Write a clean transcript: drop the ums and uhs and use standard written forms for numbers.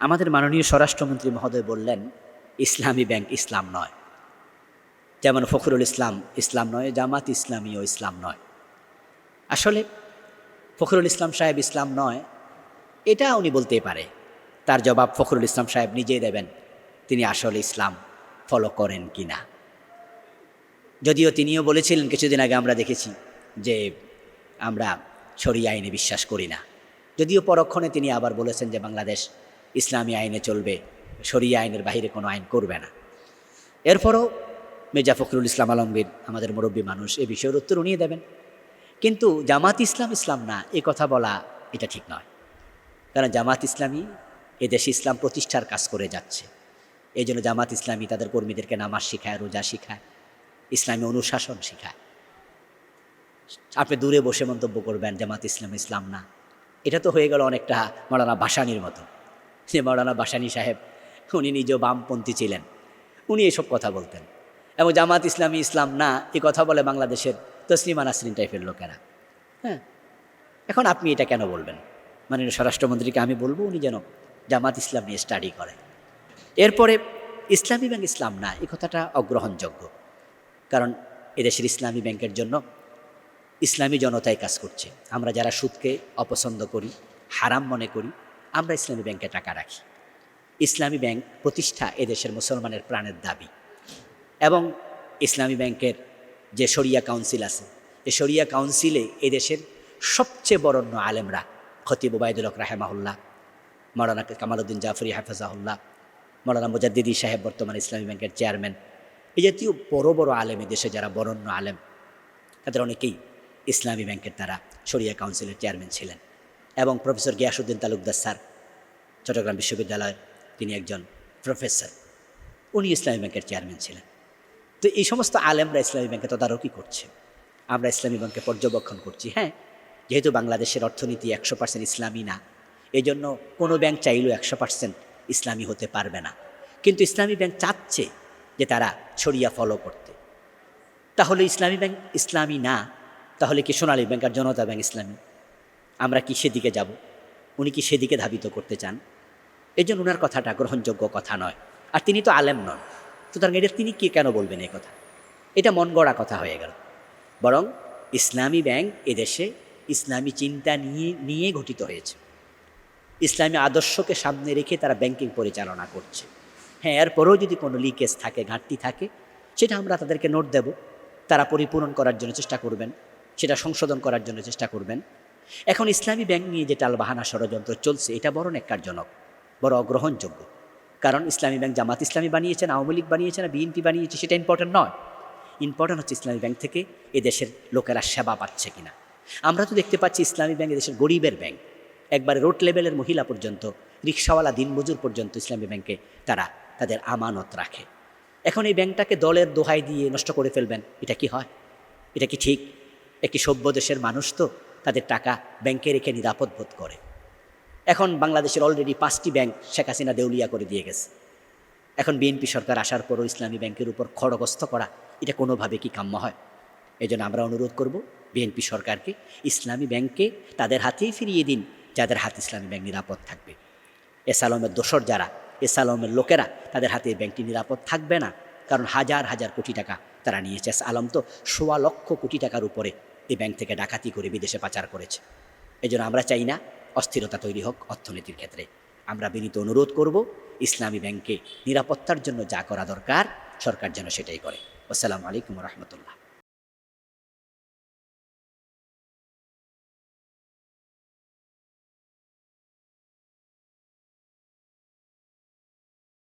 আমাদের মাননীয় স্বরাষ্ট্রমন্ত্রী মহোদয় বললেন, ইসলামী ব্যাংক ইসলাম নয়। যেমন ফখরুল ইসলাম ইসলাম নয়, জামাত ইসলামীও ইসলাম নয়। আসলে ফখরুল ইসলাম সাহেব ইসলাম নয় এটা উনি বলতেই পারে, তার জবাব ফখরুল ইসলাম সাহেব নিজেই দেবেন তিনি আসলে ইসলাম ফলো করেন কি না। যদিও তিনিও বলেছিলেন কিছুদিন আগে, আমরা দেখেছি যে আমরা শরিয়া আইনে বিশ্বাস করি না। যদিও পরক্ষণে তিনি আবার বলেছেন যে বাংলাদেশ ইসলামী আইনে চলবে, শরিয়া আইনের বাইরে কোনো আইন করবে না। এরপরও মির্জা ফখরুল ইসলাম আলমগীর আমাদের মুরব্বী মানুষ, এ বিষয়ের উত্তর উনিই দেবেন। কিন্তু জামাত ইসলাম ইসলাম না এ কথা বলা এটা ঠিক নয়। কারণ জামাত ইসলামী এদেশে ইসলাম প্রতিষ্ঠার কাজ করে যাচ্ছে। এই জন্য জামাত ইসলামী তাদের কর্মীদেরকে নামাজ শিখায়, রোজা শিখায়, ইসলামী অনুশাসন শিখায়। আপনি দূরে বসে মন্তব্য করবেন জামাত ইসলাম ইসলাম না, এটা তো হয়ে গেল অনেকটা মৌলানা ভাসানীর মতো। যে মৌলানা ভাসানী সাহেব উনি নিজেও বামপন্থী ছিলেন, উনি এসব কথা বলতেন। এবং জামাত ইসলামী ইসলাম না এ কথা বলে বাংলাদেশের তসলিমা নাসরিন টাইপের লোকেরা। হ্যাঁ, এখন আপনি এটা কেন বলবেন? মাননীয় স্বরাষ্ট্রমন্ত্রীকে আমি বলবো উনি যেন জামাত ইসলাম নিয়ে স্টাডি করে। এরপরে ইসলামী ব্যাংক ইসলাম না এ কথাটা অগ্রহণযোগ্য, কারণ এদেশের ইসলামী ব্যাংকের জন্য ইসলামী জনতাই কাজ করছে। আমরা যারা সুদকে অপছন্দ করি, হারাম মনে করি, আমরা ইসলামী ব্যাংকে টাকা রাখি। ইসলামী ব্যাংক প্রতিষ্ঠা এদেশের মুসলমানের প্রাণের দাবি। এবং ইসলামী ব্যাংকের যে শরিয়া কাউন্সিল আছে, এই শরিয়া কাউন্সিলে এদেশের সবচেয়ে বরেণ্য আলেমরা, খতিব ওবায়দুল হক রাহেমাহুল্লাহ, মৌলানা কামালউদ্দিন জাফরি হাফেজাহুল্লাহ, মৌলানা মুজাদ্দিদি সাহেব বর্তমান ইসলামী ব্যাংকের চেয়ারম্যান, এই জাতীয় বড় বড় আলেম এদেশে যারা বরেণ্য আলেম, তাদের অনেকেই ইসলামী ব্যাংকের তারা শরিয়া কাউন্সিলের চেয়ারম্যান ছিলেন। এবং প্রফেসর গিয়াসউদ্দিন তালুকদার স্যার চট্টগ্রাম বিশ্ববিদ্যালয়ের তিনি একজন প্রফেসর, উনি ইসলামী ব্যাংকের চেয়ারম্যান ছিলেন। তো এই সমস্ত আলেমরা ইসলামী ব্যাংকে তদারকি করছে, আমরা ইসলামী ব্যাংকে পর্যবেক্ষণ করছি। হ্যাঁ, যেহেতু বাংলাদেশের অর্থনীতি 100% ইসলামী না, এই জন্য কোনো ব্যাংক চাইলেও 100% ইসলামী হতে পারবে না। কিন্তু ইসলামী ব্যাংক চাচ্ছে যে তারা শরিয়া ফলো করতে। তাহলে ইসলামী ব্যাংক ইসলামী না, তাহলে কি সোনালী ব্যাংক আর জনতা ব্যাংক ইসলামী? আমরা কি সেদিকে যাব? উনি কি সেদিকে ধাবিত করতে চান? এই জন্য ওনার কথাটা গ্রহণযোগ্য কথা নয়। আর তিনি তো আলেম নন, সুতরাং এটা তিনি কি কেন বলবেন এই কথা? এটা মন গড়া কথা হয়ে গেল। বরং ইসলামী ব্যাংক এদেশে ইসলামী চিন্তা নিয়ে গঠিত হয়েছে। ইসলামী আদর্শকে সামনে রেখে তারা ব্যাংকিং পরিচালনা করছে। হ্যাঁ, এরপরেও যদি কোনো লিকেজ থাকে, ঘাটতি থাকে, সেটা আমরা তাদেরকে নোট দেব, তারা পরিপূরণ করার জন্য চেষ্টা করবেন, সেটা সংশোধন করার জন্য চেষ্টা করবেন। এখন ইসলামী ব্যাংক নিয়ে যে টালবাহানা ষড়যন্ত্র চলছে, এটা বড় ন্যাক্কারজনক, বড় অগ্রহণযোগ্য। কারণ ইসলামী ব্যাংক জামাত ইসলামী বানিয়েছেন, আওয়ামী লীগ বানিয়েছে না বিএনপি বানিয়েছে, সেটা ইম্পর্টেন্ট নয়। ইম্পর্টেন্ট হচ্ছে ইসলামী ব্যাংক থেকে এদেশের লোকেরা সেবা পাচ্ছে কিনা। আমরা তো দেখতে পাচ্ছি ইসলামী ব্যাংক এদেশের গরিবের ব্যাংক, একবারে রোড লেভেলের মহিলা পর্যন্ত, রিক্সাওয়ালা দিনমজুর পর্যন্ত ইসলামী ব্যাংকে তারা তাদের আমানত রাখে। এখন এই ব্যাংকটাকে দলের দোহাই দিয়ে নষ্ট করে ফেলবেন, এটা কি হয়? এটা কি ঠিক? একটি সভ্য দেশের মানুষ তো তাদের টাকা ব্যাংকে রেখে নিরাপদ বোধ করে। এখন বাংলাদেশের অলরেডি 5টি ব্যাংক শেখ হাসিনা দেউলিয়া করে দিয়ে গেছে। এখন বিএনপি সরকার আসার পরও ইসলামী ব্যাংকের উপর খড়গস্ত করা, এটা কোনোভাবে কি কাম্য হয়? এই জন্য আমরা অনুরোধ করব বিএনপি সরকারকে ইসলামী ব্যাংককে তাদের হাতেই ফিরিয়ে দিন, যাদের হাতে ইসলামী ব্যাংক নিরাপদ থাকবে। এস আলমের দোসর যারা, এস আলমের লোকেরা, তাদের হাতে ব্যাংকটি নিরাপদ থাকবে না। কারণ হাজার হাজার কোটি টাকা তারা নিয়েছে। এস আলম তো 1.25 লক্ষ কোটি টাকার উপরে এই ব্যাংক থেকে ডাকাতি করে বিদেশে পাচার করেছে। এই জন্য আমরা চাই না অস্থিরতা তৈরি হোক অর্থনীতির ক্ষেত্রে। আমরা বিনীত অনুরোধ করব ইসলামী ব্যাংকে নিরাপত্তার জন্য যা করা দরকার সরকার যেন সেটাই করে। আসসালামু আলাইকুম রহমতুল্লাহ।